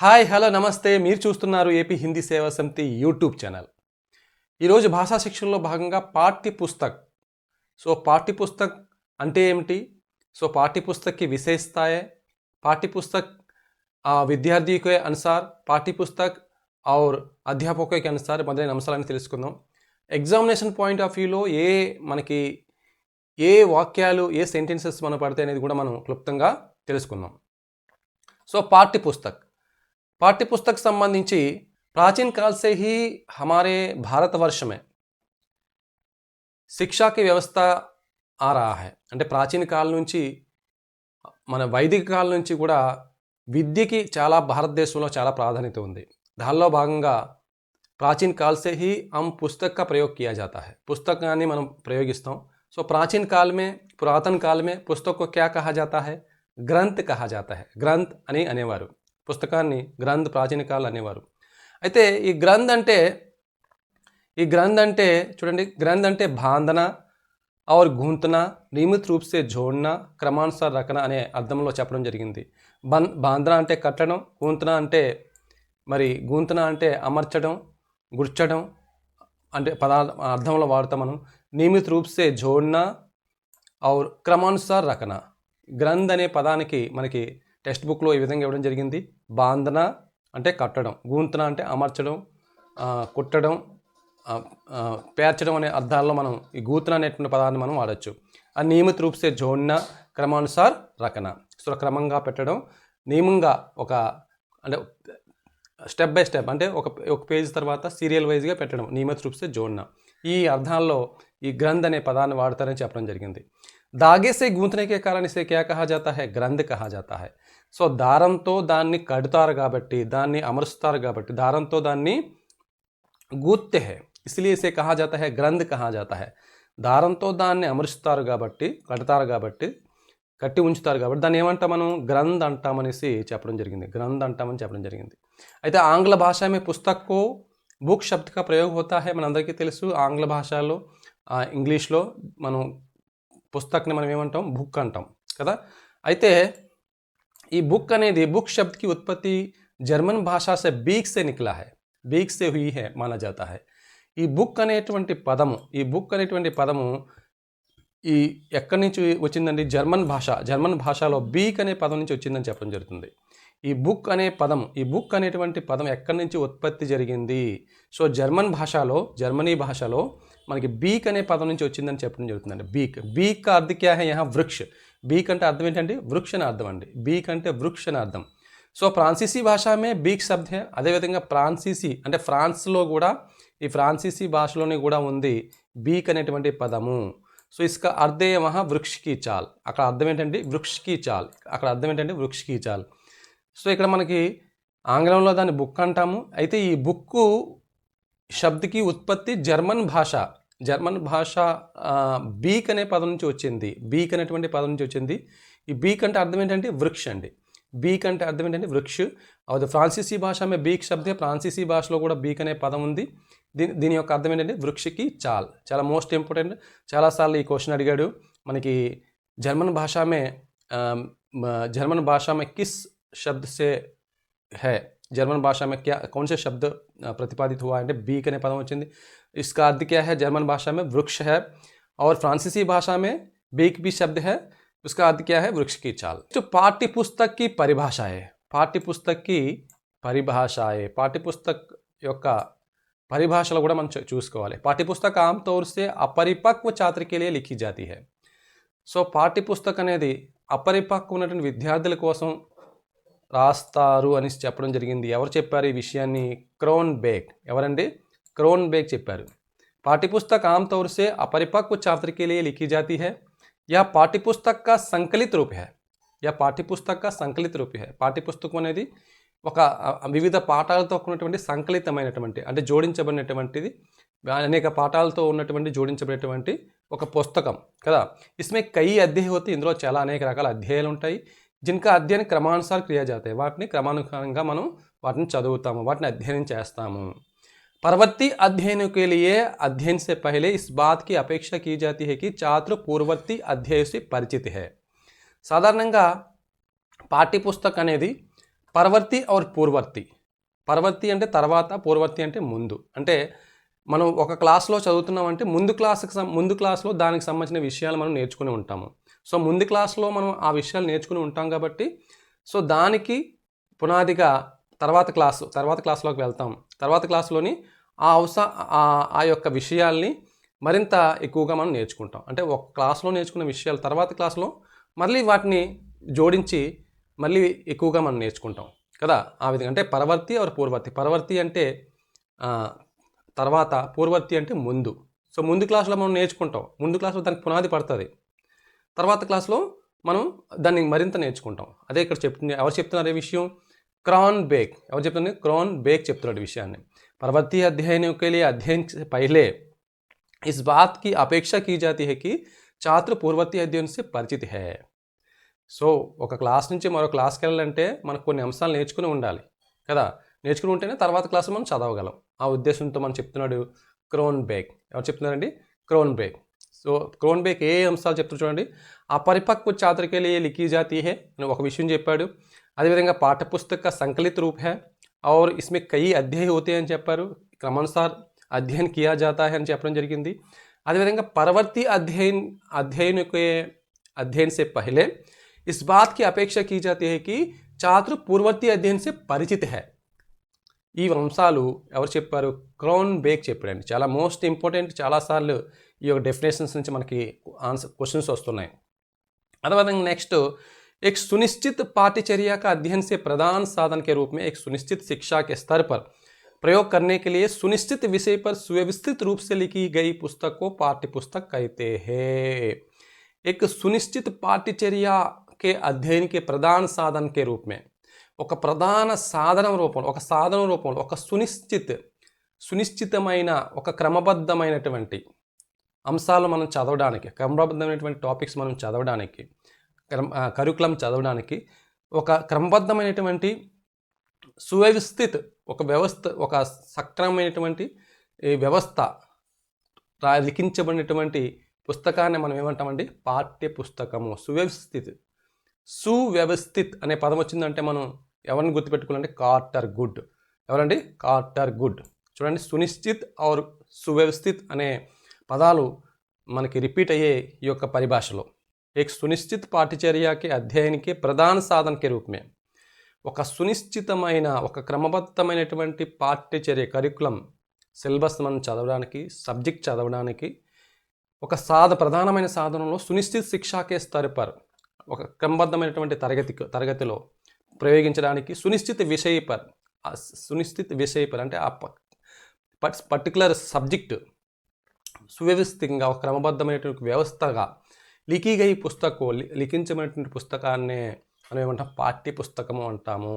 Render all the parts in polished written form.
Hi hello నమస్తే. మీరు చూస్తున్నారు ఏపీ హిందీ సేవా సమితి యూట్యూబ్ ఛానల్. ఈరోజు భాషా శిక్షణలో భాగంగా पाठ्य पुस्तक అంటే ఏమిటి? पाठ्य पुस्तक की विशेषताएं, पाठ्य पुस्तक विद्यार्थी के अनुसार, पाठ्य पुस्तक और అధ్యాపకుల के अनुसार మొదలైన అంశాలను తెలుసుకుందాం. ఎగ్జామినేషన్ పాయింట్ ఆఫ్ వ్యూలో మనకి ఏ వాక్యాలు ఏ సెంటెన్సెస్ మన పడతాయి అనేది కూడా మనం క్లుప్తంగా తెలుసుకుందాం. पाठ्य पुस्तक संबंधी प्राचीन काल से ही हमारे भारतवर्ष में शिक्षा की व्यवस्था आ रहा है. అంటే ప్రాచీన కాలం నుంచి మన వైదిక కాలం నుంచి కూడా విద్యకి చాలా భారతదేశంలో చాలా ప్రాధాన్యత ఉంది. దానిలో భాగంగా प्राचीन काल से ही हम पुस्तक का प्रयोग किया जाता है. పుస్తకాన్ని మనం ప్రయోగిస్తాం. प्राचीन काल में, पुरातन काल में पुस्तक को क्या कहा जाता है? ग्रंथ कहा जाता है. ग्रंथ అని అనేవారు. పుస్తకాన్ని గ్రంథ్ ప్రాచీన కాలం అనేవారు. అయితే ఈ గ్రంథ్ అంటే చూడండి, గ్రంథ్ అంటే బాంధన और గూంతన, నియమిత రూప్ సే జోడనా, క్రమానుసార రకన అనే అర్థంలో చెప్పడం జరిగింది. బాంధన అంటే కట్టడం, గూంతన అంటే అమర్చడం, గుర్చడం అంటే అర్థంలో వాడతాం మనం. నియమిత రూప్ సే జోడనా और క్రమానుసార రకన. గ్రంథ్ అనే పదానికి మనకి టెక్స్ట్ బుక్లో ఈ విధంగా ఇవ్వడం జరిగింది. బాంధన అంటే కట్టడం, గూంతన అంటే అమర్చడం, కుట్టడం, పేర్చడం అనే అర్థాల్లో మనం ఈ గూంతన అనేటువంటి పదాన్ని మనం వాడచ్చు. ఆ నియమిత రూప్ సే జోడన, క్రమానుసార్ రకన. క్రమంగా పెట్టడం, నియమంగా అంటే స్టెప్ బై స్టెప్ అంటే ఒక పేజ్ తర్వాత సీరియల్ వైజ్గా పెట్టడం, నియమిత రూప్ సే జోడన. ఈ అర్థాల్లో ఈ గ్రంథ్ అనే పదాన్ని వాడతారని చెప్పడం జరిగింది. धागे से गूंथने के कारण इसे क्या कहा जाता है? ग्रंथ कहा जाता है. దారంతో దాన్ని కడతారు కాబట్టి, దాన్ని అమరుస్తారు కాబట్టి, దారంతో దాన్ని గూత్తే హై, इसलिए इसे कहा जाता है ग्रंथ कहा जाता है. దారంతో దాన్ని అమరుస్తారు కాబట్టి, కడతారు కాబట్టి, కట్టి ఉంచుతారు కాబట్టి దాన్ని ఏమంటాం మనం? గ్రంథ్ అంటామనేసి చెప్పడం జరిగింది. గ్రంథ్ అంటామని చెప్పడం జరిగింది. అయితే ఆంగ్ల భాష में पुस्तक को बुक शब्द का प्रयोग होता है. మనందరికీ తెలుసు, ఆంగ్ల భాషలో ఇంగ్లీష్లో మనం పుస్తక్ని మనం ఏమంటాం? బుక్ అంటాం కదా. అయితే ఈ బుక్ అనేది, బుక్ शब्द की उत्पत्ति जर्मन भाषा से बीक से निकला है, बीक से हुई है माना जाता है. ఈ బుక్ అనేటువంటి పదము ఈ ఎక్కడి నుంచి వచ్చిందండి? జర్మన్ భాషలో బీక్ అనే పదం నుంచి వచ్చిందని చెప్పడం జరుగుతుంది. ఈ బుక్ అనేటువంటి పదం ఎక్కడి నుంచి ఉత్పత్తి జరిగింది? జర్మనీ భాషలో మనకి బీక్ అనే పదం నుంచి వచ్చిందని చెప్పడం జరుగుతుందండి. బీక్ కా అర్థ క్యా హై? యహా వృక్ష. బీక్ అంటే అర్థం ఏంటండి? వృక్ష అని అర్థం అండి. బీక్ అంటే వృక్ష అని అర్థం. ఫ్రాన్సీసీ భాషమే బీక్ శబ్ద హై. అదేవిధంగా ఫ్రాన్సీసీ అంటే ఫ్రాన్స్లో కూడా, ఈ ఫ్రాన్సీసీ భాషలోని కూడా ఉంది బీక్ అనేటువంటి పదము. ఇస్కా అర్థే వహా వృక్ష కీ చాల్. అక్కడ అర్థం ఏంటండి? వృక్ష కీ చాల్. వృక్ష కీ చాల్. ఇక్కడ మనకి ఆంగ్లంలో దాన్ని బుక్ అంటాము. అయితే ఈ బుక్కు శబ్దకి ఉత్పత్తి జర్మన్ భాష బీక్ అనే పదం నుంచి వచ్చింది. బీక్ అనేటువంటి పదం నుంచి వచ్చింది. ఈ బీక్ అంటే అర్థం ఏంటంటే వృక్ష అండి. బీక్ అంటే అర్థం ఏంటంటే వృక్ష. అది ఫ్రాన్సీసీ భాష మే బీక్ శబ్దే. ఫ్రాన్సీసీ భాషలో కూడా బీక్ అనే పదం ఉంది. దీని యొక్క అర్థం ఏంటంటే వృక్షకి చాల్. చాలా మోస్ట్ ఇంపార్టెంట్. చాలాసార్లు ఈ క్వశ్చన్ అడిగాడు మనకి. జర్మన్ భాషా మే కిస్ शब्द से है, जर्मन भाषा में कौन से शब्द प्रतिपादित हुआ है? बीक अने पदम వచ్చింది. इसका अर्थ क्या है? जर्मन भाषा में वृक्ष है और फ्रांसीसी भाषा में बीक भी शब्द है. उसका अर्थ क्या है? वृक्ष की चाल. जो पाठ्य पुस्तक की पाठ्यपुस्तक యొక్క పరిభాషలు కూడా మనం చూసుకోవాలి. पाठ्यपुस्तक आमतौर से अपरिपक्व छात्र के लिए लिखी जाती है. पाठ्यपुस्तक అనేది అపరిపక్వ ఉన్నటువంటి విద్యార్థుల కోసం రాస్తారు అని చెప్పడం జరిగింది. ఎవరు చెప్పారు ఈ విషయాన్ని? క్రోన్బెక్. ఎవరండి? క్రోన్బెక్ చెప్పారు. पाठ्यपुस्तक आमतौर से अपरिपक्व छात्र के लिए लिखी जाती है. यह पाठ्यपुस्तक का संकलित रूप है. పాఠ్యపుస్తకం అనేది ఒక వివిధ పాఠాలతో ఉన్నటువంటి సంకలితమైనటువంటి, అంటే జోడించబడినటువంటిది, అనేక పాఠాలతో ఉన్నటువంటి జోడించబడినటువంటి ఒక పుస్తకం కదా. इसमें कई अध्याय होते. ఇందులో చాలా అనేక రకాల అధ్యాయాలు ఉంటాయి. जिनका अध्ययन क्रमानुसार किया जाता है. వాటిని క్రమానుసారంగా మనం వాటిని చదువుతాము, వాటిని అధ్యయనం చేస్తాము. परवर्ती अध्ययनों के लिए अध्ययन से पहले इस बात की अपेक्षा की जाती है कि छात्र पूर्ववर्ती अध्याय से परिचित है. సాధారణంగా పాఠ్యపుస్తకం అనేది పరవర్తి और పూర్వర్తి. పరవర్తి అంటే తర్వాత, పూర్వర్తి అంటే ముందు. అంటే మనం ఒక క్లాస్లో చదువుతున్నామంటే ముందు క్లాస్లో దానికి సంబంధించిన విషయాలు మనం నేర్చుకుని ఉంటాము. సో ముందు క్లాస్లో మనం ఆ విషయాలు నేర్చుకుని ఉంటాం కాబట్టి సో దానికి పునాదిగా తర్వాత క్లాస్లోకి వెళ్తాం. తర్వాత క్లాస్లోని ఆ యొక్క విషయాల్ని మరింత ఎక్కువగా మనం నేర్చుకుంటాం. అంటే ఒక క్లాస్లో నేర్చుకున్న విషయాలు తర్వాత క్లాస్లో మళ్ళీ వాటిని జోడించి మళ్ళీ ఎక్కువగా మనం నేర్చుకుంటాం కదా. ఆ విధంగా అంటే పరవర్తి और పూర్వర్తి. పరవర్తి అంటే తర్వాత, పూర్వర్తి అంటే ముందు. సో ముందు క్లాస్లో మనం నేర్చుకుంటాం, ముందు క్లాస్లో దానికి పునాది పడుతుంది, తర్వాత క్లాస్లో మనం దాన్ని మరింత నేర్చుకుంటాం. అదే ఇక్కడ ఎవరు చెప్తున్నారు ఈ విషయం? క్రాన్బెక్. ఎవరు చెప్తున్నారు? క్రాన్బెక్ చెప్తున్నాడు ఈ విషయాన్ని. పరవర్తి अध्ययन के लिए अध्ययन से पहले इस बात की अपेक्षा की जाती है कि छात्र पूर्ववर्ती अध्ययन से परिचित है. సో ఒక క్లాస్ నుంచి మరో క్లాస్కి వెళ్ళాలంటే మనకు కొన్ని అంశాలు నేర్చుకుని ఉండాలి కదా. నేర్చుకుని ఉంటేనే తర్వాత క్లాస్ మనం చదవగలం. ఆ ఉద్దేశంతో మనం చెప్తున్నాడు క్రోన్బెక్. ఎవరు చెప్తున్నారండి? క్రోన్బెక్. సో క్రోన్బెక్ ఏ అంశాలు చెప్తున్నారు చూడండి. अपरिपक्व छात्र के लिए लिखी जाती है అని ఒక విషయం చెప్పాడు. అదేవిధంగా పాఠ్యపుస్తక సంకలిత రూప్ है और इसमें कई अध्याय होते हैं అని చెప్పారు. क्रमानुसार अध्ययन किया जाता है అని చెప్పడం జరిగింది. అదేవిధంగా పరవర్తి अध्ययन से पहले इस बात की अपेक्षा की जाती है कि छात्र पूर्ववर्ती अध्ययन से परिचित है. ఈ అంశాలు ఎవరు చెప్పారు? క్రోన్బెక్ చెప్పాడండి. చాలా మోస్ట్ ఇంపార్టెంట్. చాలాసార్లు ఈ యొక్క డెఫినేషన్స్ నుంచి మనకి క్వశ్చన్స్ వస్తున్నాయి. అదేవిధంగా నెక్స్ట్ एक सुनिश्चित पाठ्यचर्या का अध्ययन से प्रधान साधन के रूप में एक सुनिश्चित शिक्षा के स्तर पर प्रयोग करने के लिए सुनिश्चित विषय पर सुव्यवस्थित रूप से लिखी गई पुस्तक को पाठ्य पुस्तक कहते हैं. एक सुनिश्चित पाठ्यचर्या के अध्ययन के प्रधान साधन के रूप में ఒక ప్రధాన సాధనం రూపంలో, ఒక సాధనం రూపంలో, ఒక సునిశ్చితమైన ఒక క్రమబద్ధమైనటువంటి అంశాలు మనం చదవడానికి, క్రమబద్ధమైనటువంటి టాపిక్స్ మనం చదవడానికి, కరికులం చదవడానికి ఒక క్రమబద్ధమైనటువంటి సువ్యవస్థిత్ ఒక వ్యవస్థ, ఒక సక్రమమైనటువంటి వ్యవస్థ లిఖించబడినటువంటి పుస్తకాన్ని మనం ఏమంటామండి? పాఠ్య పుస్తకము. సువ్యవస్థిత్ అనే పదం వచ్చిందంటే మనం ఎవరిని గుర్తుపెట్టుకోవాలంటే కార్టర్ గుడ్. ఎవరండి? Carter good. చూడండి, సునిశ్చిత్ और సువ్యవస్థిత్ అనే పదాలు మనకి రిపీట్ అయ్యే ఈ యొక్క పరిభాషలో. एक सुनिश्चित पाठ्यचर्या के अध्ययन के प्रधान साधन के रूप में ఒక సునిశ్చితమైన, ఒక క్రమబద్ధమైనటువంటి పాఠ్యచర్య, కరికులం, సిలబస్ మనం చదవడానికి, సబ్జెక్ట్ చదవడానికి ఒక ప్రధానమైన సాధనంలో సునిశ్చిత శిక్షాకే స్తరపర్, ఒక క్రమబద్ధమైనటువంటి తరగతిలో ప్రయోగించడానికి సునిశ్చిత విషయ పర్ అంటే ఆ పర్టికులర్ సబ్జెక్టు సువ్యవస్థితంగా ఒక క్రమబద్ధమైనటువంటి వ్యవస్థగా లిఖీ గయి పుస్తకం, లిఖించబడినటువంటి పుస్తకాన్నే మనం ఏమంటాం? పాఠ్య పుస్తకము అంటాము.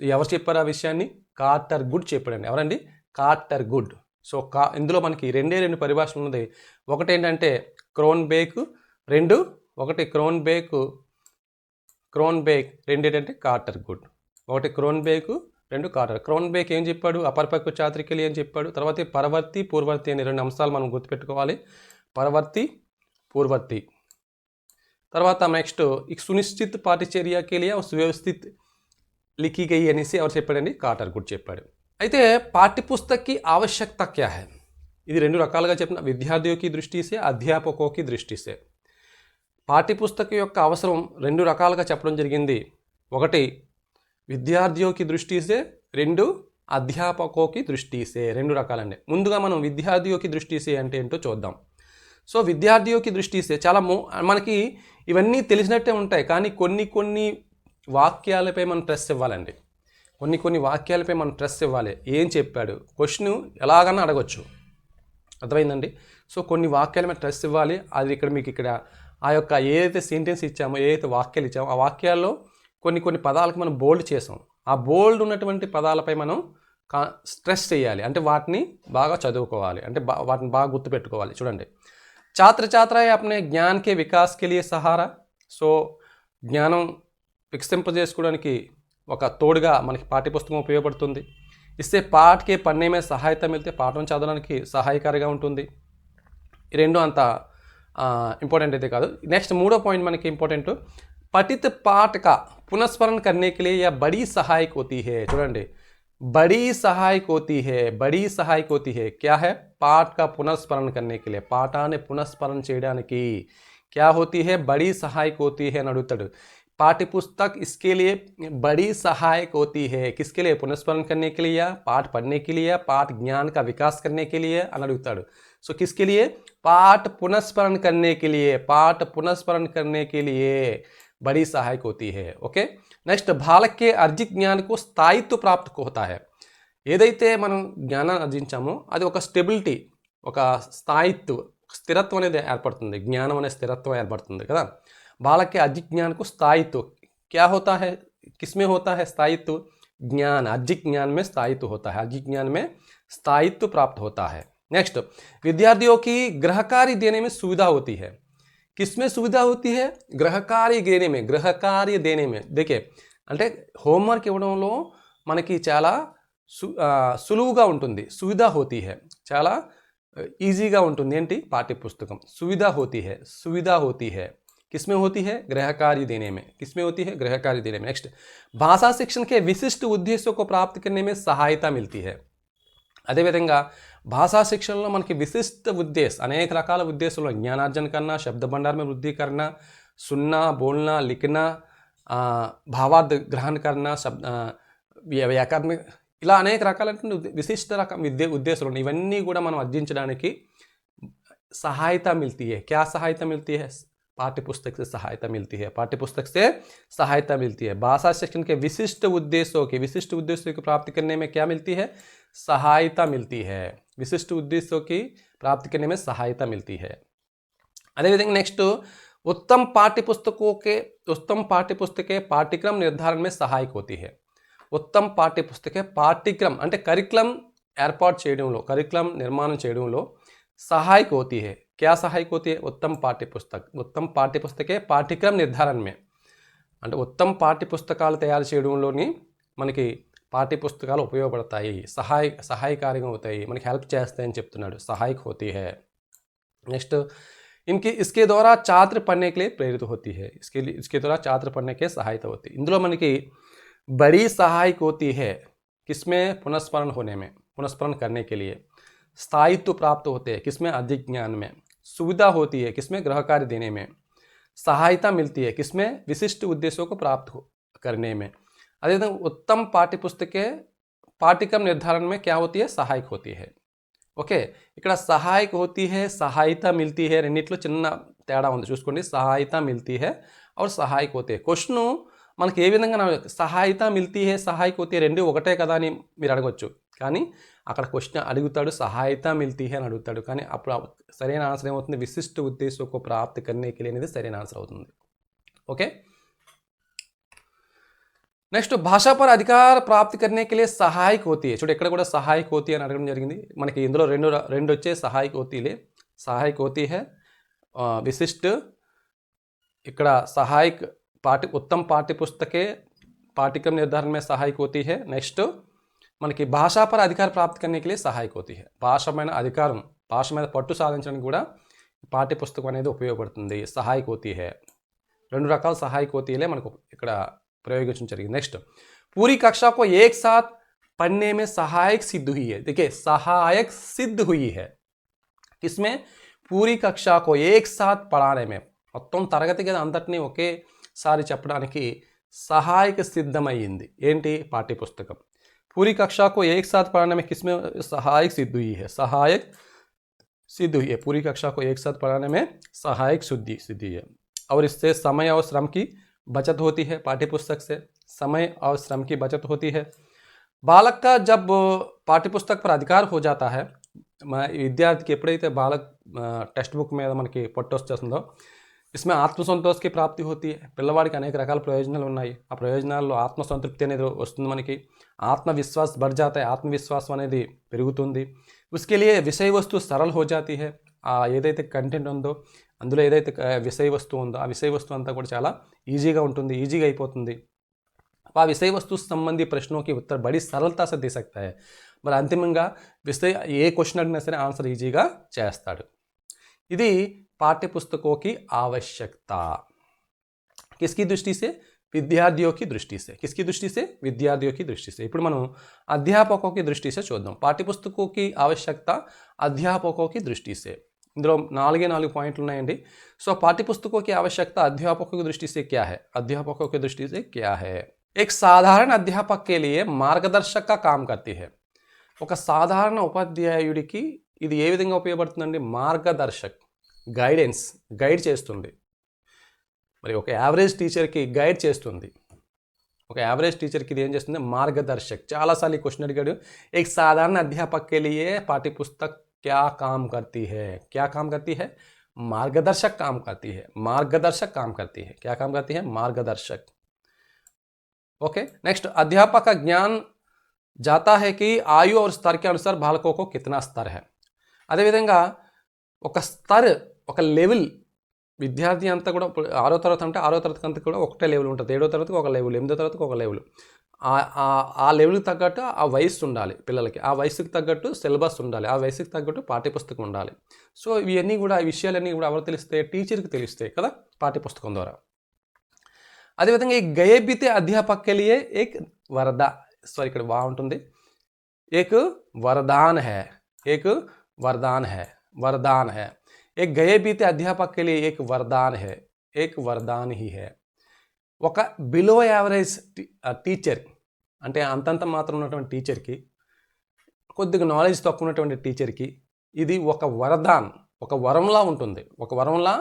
ఎవరు చెప్పారు ఆ విషయాన్ని? కార్టర్ గుడ్ చెప్పాడండి. ఎవరండి? Carter good. సో ఇందులో మనకి రెండు పరిభాషలు ఉన్నది. ఒకటి ఏంటంటే క్రోన్బెక్, ఒకటి క్రోన్బెక్, రెండు ఏంటంటే కార్టర్ గుడ్. ఒకటి క్రోన్బెక్, రెండు కార్టర్. క్రోన్బెక్ ఏం చెప్పాడు? అపరిపక్వ ఛాత్రికలు ఏం చెప్పాడు? తర్వాత పరవర్తి, పూర్వర్తి అనే రెండు అంశాలు మనం గుర్తుపెట్టుకోవాలి. పరవర్తి, పూర్వర్తి. తర్వాత నెక్స్ట్ ఈ సునిశ్చిత పాఠ్యచర్యకి లియే సువ్యవస్థిత్ లిఖీ గయి అనేసి ఎవరు చెప్పాడండి? కార్టర్ గుడ్ చెప్పాడు. అయితే పాఠ్యపుస్తక్కి ఆవశ్యకత క్యా హై? ఇది రెండు రకాలుగా చెప్పిన, విద్యార్థికి దృష్టి సే, అధ్యాపకోకి దృష్టి సే. పాఠ్యపుస్తకం యొక్క అవసరం రెండు రకాలుగా చెప్పడం జరిగింది. ఒకటి విద్యార్థికి దృష్టి సే, రెండు అధ్యాపకోకి దృష్టి సే. రెండు రకాలండి. ముందుగా మనం విద్యార్థికి దృష్టి సే అంటే ఏంటో చూద్దాం. సో విద్యార్థికి దృష్టి సే చాలా మనకి ఇవన్నీ తెలిసినట్టే ఉంటాయి, కానీ కొన్ని వాక్యాలపై మనం స్ట్రెస్ ఇవ్వాలండి. కొన్ని వాక్యాలపై మనం స్ట్రెస్ ఇవ్వాలి. ఏం చెప్పాడు? క్వశ్చన్ ఎలాగన్నా అడగొచ్చు, అర్థమైందండి. సో కొన్ని వాక్యాల మీద స్ట్రెస్ ఇవ్వాలి. అది మీకు ఇక్కడ ఆ యొక్క ఏదైతే సెంటెన్స్ ఇచ్చామో, ఏదైతే వాక్యాలు ఇచ్చామో ఆ వాక్యాల్లో కొన్ని పదాలకు మనం బోల్డ్ చేసాం. ఆ బోల్డ్ ఉన్నటువంటి పదాలపై మనం స్ట్రెస్ చేయాలి. అంటే వాటిని బాగా చదువుకోవాలి, అంటే వాటిని బాగా గుర్తుపెట్టుకోవాలి. చూడండి, छात्र छात्राएं अपने ज्ञान के विकास के लिए सहारा. సో జ్ఞానం వికసింపజేసుకోవడానికి ఒక తోడుగా మనకి పాఠ్యపుస్తకం ఉపయోగపడుతుంది. ఇస్తే పాఠకే పన్నే మీద సహాయత మిలితే, పాఠం చదవడానికి సహాయకారిగా ఉంటుంది. ఈ రెండు అంత ఇంపార్టెంట్ అయితే కాదు. నెక్స్ట్ మూడో పాయింట్ మనకి ఇంపార్టెంట్, పఠిత పాఠ కా पुनस्मरण करने के लिए यह बड़ी सहायक होती है। చూడండి, बड़ी सहायक होती है, बड़ी सहायक होती है। क्या है? पाठ का पुनस्मरण करने के लिए, పాఠాన్ని పునఃస్మరణ చేయడానికి क्या होती है? बड़ी सहायक होती है అని అడుగుతాడు। पाठ्य पुस्तक इसके लिए बड़ी सहायक होती है। किसके लिए? पुनस्मरण करने के लिए, या पाठ पढ़ने के लिए, या पाठ ज्ञान का विकास करने के लिए అని అడుగుతాడు। सो किसके लिए? पाठ पुनस्मरण करने के लिए, पाठ पुनस्मरण करने के लिए बड़ी सहायक होती है। ओके, నెక్స్ట్ బాలక్ కే అర్జిత జ్ఞానకు స్థాయిత్వ ప్రాప్తి होता है। ఏదైతే మనం జ్ఞానాన్ని ఆర్జించామో అది ఒక స్టెబిలిటీ, ఒక స్థాయిత్వ, స్థిరత్వం అనేది ఏర్పడుతుంది, జ్ఞానం అనే స్థిరత్వం ఏర్పడుతుంది కదా। बालक के अर्जित ज्ञान को स्थायित्व क्या होता है? किसमें होता है स्थायित्व? ज्ञान, अर्जित ज्ञान में स्थायित्व होता है, अर्जित ज्ञान में स्थायित्व प्राप्त होता है। नेक्स्ट, विद्यार्थियों की गृह कार्य देने में सुविधा होती है। किसमें सुविधा होती है? गृह कार्य देने में, गृह कार्य देने में। देखिए, అంటే హోంవర్క్ ఇవ్వడంలో మనకి చాలా సులువుగా ఉంటుంది, సువిధా హోతీ హై, చాలా ఈజీగా ఉంటుంది ఏంటి? పాఠ్య పుస్తకం। సువిధా హోతీ హై, సువిధా హోతీ హై किसमें होती है? गृह कार्य देने में। किसमें होती है? गृह कार्य देने में। नेक्स्ट, भाषा शिक्षण के विशिष्ट उद्देश्यों को प्राप्त करने में सहायता मिलती है। అదేవిధంగా భాషా శిక్షణలో మనకి విశిష్ట ఉద్దేశ, అనేక రకాల ఉద్దేశాలు, జ్ఞానార్జన కన్నా, శబ్ద भंडार में वृद्धि करना, सुनना, बोलना, लिखना, భావార్థ గ్రహణ करना, వ్యాకరణ, ఇలా అనేక రకాలైనటువంటి విశిష్ట రకం ఉద్దేశాలు ఉన్నాయి। ఇవన్నీ కూడా మనం అర్జించడానికి సహాయత మిల్తీ है। क्या सहायता मिलती है? पाठ्य पुस्तक से सहायता मिलती है, पाठ्य पुस्तक से सहायता मिलती है। भाषा शिक्षण के विशिष्ट उद्देश्यों की प्राप्ति करने में क्या मिलती है? सहायता मिलती है। विशिष्ट उद्देश्यों की प्राप्ति करने में सहायता मिलती है। अदेविधंगा नेक्स्ट, उत्तम पाठ्य पुस्तकें पाठ्यक्रम निर्धारण में सहायक होती है। उत्तम पाठ्य पुस्तकें पाठ्यक्रम అంటే కరికులం ఏర్పాటు చేయడంలో, కరికులం నిర్మాణం చేయడంలో सहायक होती है। क्या सहायक होती है? उत्तम पाठ्य पुस्तकें पाठ्यक्रम निर्धारण में, అంటే ఉత్తమ పాఠ్య పుస్తకాలు తయారు చేయడంలోని మనకి పాఠ్య పుస్తకాలు ఉపయోగపడతాయి, సహాయకారిగా అవుతాయి, మనకి హెల్ప్ చేస్తాయని చెప్తున్నాడు। सहायक होती है। नेक्स्ट, इसके द्वारा छात्र पढ़ने के लिए प्रेरित होती है। इसके द्वारा छात्र पढ़ने के सहायता होती है। इंదులో మనకి बड़ी सहायक होती है, किसमें? पुनस्मरण होने में, पुनस्मरण करने के लिए। स्थायित्व प्राप्त होते हैं, किसमें? अधिक ज्ञान में। सुविधा होती है, किसमें? गृह कार्य देने में। सहायता मिलती है, किसमें? विशिष्ट उद्देश्यों को प्राप्त करने में। अदेविधंगा उत्तम पाठ्य पुस्तकें पाठ्यक्रम निर्धारण में क्या होती है? सहायक होती है। ఓకే, ఇక్కడ సహాయక होती है, सहायता मिलती है, రెండిట్లో చిన్న తేడా ఉంది చూసుకోండి। सहायता मिलती है और सहायक होते हैं। క్వశ్చన్ మనకి ఏ విధంగా సహాయత మిల్తీ హే, సహాయక होती है రెండు ఒకటే కదా అని మీరు అడగొచ్చు, కానీ అక్కడ క్వశ్చన్ అడుగుతాడు సహాయత మిల్తీ హే అని అడుగుతాడు, కానీ అప్పుడు సరైన ఆన్సర్ ఏమవుతుంది? విశిష్ట ఉద్దేశం को प्राप्त करने के लिए అనేది సరైన ఆన్సర్ అవుతుంది। ఓకే, నెక్స్ట్, భాషా पर अधिकार प्राप्त करने के लिए सहायक होती है। చూడండి, ఇక్కడ కూడా सहायक होती है అని అడగడం జరిగింది మనకి। ఇందులో రెండు వచ్చే सहायक होती है, विशिष्ट, ఇక్కడ सहायक उत्तम पाठ्य पुस्तकें पाठ्यक्रम निर्धारण में सहायक होती है। नेक्स्ट, మనకి భాషా पर अधिकार प्राप्त करने के लिए सहायक होती है। భాష మీద అధికారం, భాష మీద పట్టు సాధించడానికి కూడా పాఠ్య పుస్తకం అనేది ఉపయోగపడుతుంది। सहायक होती है, రెండు రకాల सहायक होती है మనకు ఇక్కడ प्रयोगन జరిగింది। नेक्स्ट, पूरी कक्षा को एक साथ पढ़ने में सहायक सिद्ध हुई है। देखिए, सहायक सिद्ध हुई है किसमें? पूरी कक्षा को एक साथ पढ़ाने में, మొత్తం తరగతి గది అంతటిని ఒకేసారి చెప్పడానికి సహాయక సిద్ధమైంది ఏంటి? పాఠ్య పుస్తకం। पूरी कक्षा को एक साथ पढ़ाने में किसमें सहायक सिद्ध हुई है? सहायक सिद्ध हुई है, पूरी कक्षा को एक साथ पढ़ाने में सहायक सिद्धि है। और इससे समय और श्रम की बचत होती है। पाठ्य पुस्तक से समय और श्रम की बचत होती है। बालक का जब पाठ्य पुस्तक पर अधिकार हो जाता है, విద్యార్థికి ఎప్పుడైతే బాలక్ టెక్స్ట్ బుక్ మీద మనకి పట్టు వచ్చేస్తుందో, इसमें ఆత్మసంతోష్ की प्राप्ति होती है। పిల్లవాడికి అనేక రకాల ప్రయోజనాలు ఉన్నాయి, ఆ ప్రయోజనాల్లో ఆత్మసంతృప్తి అనేది వస్తుంది, మనకి आत्मविश्वास बढ़ जाता है, आत्मविश्वास అనేది పెరుగుతుంది। उसके लिए विषय वस्तु सरल हो जाती है। ఏదైతే కంటెంట్ ఉందో, అందులో ఏదైతే విషయ వస్తువు ఉందో, ఆ విషయ వస్తువు అంతా కూడా చాలా ఈజీగా ఉంటుంది, ఈజీగా అయిపోతుంది। ఆ విషయ వస్తువు సంబంధీ ప్రశ్నों की उत्तर बड़ी सरलता से दे सकता है। మరి అంతిమంగా విషయ ఏ క్వశ్చన్ అడిగినా సరే ఆన్సర్ ఈజీగా చేస్తాడు। ఇది पाठ्य पुस्तकों की आवश्यकता किसकी दृष्टि से? विद्यार्थियों की दृष्टि से, किसकी दृष्टि से? विद्यार्थियों की दृष्टि से. ఇప్పుడు మనం అధ్యాపकों की दृष्टि से చూద్దాం. పాఠ్యపుస్తकों की आवश्यकता अध्यापकों की दृष्टि से. ఇందులో 4 పాయింట్లు ఉన్నాయండి. సో पाठ्यपुस्तकों की आवश्यकता अध्यापकों की दृष्टि से क्या है? अध्यापकों की दृष्टि से क्या है? एक साधारण अध्यापक के लिए मार्गदर्शक का काम करती है. ఒక సాధారణ ఉపాధ్యాయుడికి ఇది ఏ విధంగా ఉపయోగపడుతుందండి? మార్గదర్శక్, గైడ్ చేస్తుంది. మరి ఒక యావరేజ్ టీచర్కి గైడ్ చేస్తుంది. ఒక యావరేజ్ టీచర్కి ఇది ఏం చేస్తుంది? మార్గదర్శక్. చాలాసార్లు ఈ క్వశ్చన్ అడిగాడు. एक साधारण अध्यापक के लिए पाठ्यपुस्तक क्या काम करती है? क्या काम करती है? मार्गदर्शक काम करती है. मार्गदर्शक काम करती है. क्या काम करती है? मार्गदर्शक. ओके. नेक्स्ट, अध्यापक का ज्ञान जाता है कि आयु और स्तर के अनुसार बालकों को कितना स्तर है. అదేవిధంగా ఒక స్తర్, ఒక లెవెల్, విద్యార్థి అంతా కూడా 6వ తరగతి అంటే 6వ తరగతి అంతా కూడా ఒకటే లెవెల్ ఉంటుంది. 7వ తరగతికి ఒక లెవెల్, 8వ తరగతికి ఒక లెవెల్. ఆ లెవెల్కి తగ్గట్టు ఆ వయసు ఉండాలి పిల్లలకి. ఆ వయసుకి తగ్గట్టు సిలబస్ ఉండాలి. ఆ వయసుకి తగ్గట్టు పాఠ్యపుస్తకం ఉండాలి. సో ఇవన్నీ కూడా, ఈ విషయాలన్నీ కూడా ఎవరు తెలుస్తాయి? టీచర్కి తెలుస్తాయి కదా, పాఠ్యపుస్తకం ద్వారా. అదేవిధంగా ఈ గయే బీతే అధ్యాపక్ కే లియే ఏక్ ఇక్కడ బాగుంటుంది. एक वरदान है. एक वरदान है. वरदान है. एक गए बीते अध्यापक के लिए एक वरदान है. एक वरदान ही है. ఒక బిలో యావరేజ్ టీచర్ అంటే అంతంత మాత్రం ఉన్నటువంటి టీచర్కి, కొద్దిగా నాలెడ్జ్ తక్కువ ఉన్నటువంటి టీచర్కి ఇది ఒక వరదాన్, ఒక వరంలా ఉంటుంది. ఒక వరంలా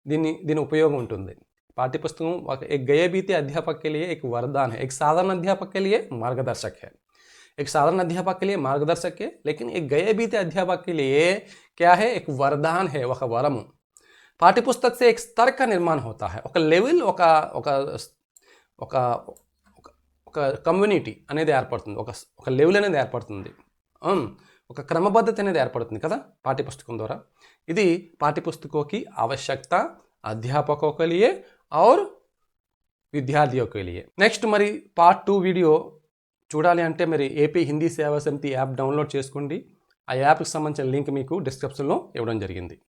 దీని ఉపయోగం ఉంటుంది. पाठ्यपुस्तकों एक गए बीते अध्यापक के लिए एक वरदान है. एक साधारण अध्यापक के लिए मार्गदर्शक है. एक साधारण अध्यापक के लिए मार्गदर्शक है, लेकिन एक गए बीते अध्यापक के लिए क्या है? एक वरदान है, ఒక వరము. पाठ्यपुस्तक से एक स्तर का निर्माण होता है. ఒక లెవెల్, ఒక కమ్యూనిటీ అనేది ఏర్పడుతుంది. ఒక లెవెల్ అనేది ఏర్పడుతుంది. ఒక క్రమబద్ధత అనేది ఏర్పడుతుంది కదా పాఠ్యపుస్తకం ద్వారా. ఇది पाठ्यपुस्तकों की आवश्यकता अध्यापकों के लिए और విద్యార్థిयों के लिए. నెక్స్ట్ మరి పార్ట్ 2 వీడియో చూడాలి అంటే మరి ఏపీ హిందీ సేవా సమితి యాప్ డౌన్లోడ్ చేసుకోండి. ఆ యాప్కి సంబంధించిన లింక్ మీకు డిస్క్రిప్షన్లో ఇవ్వడం జరిగింది.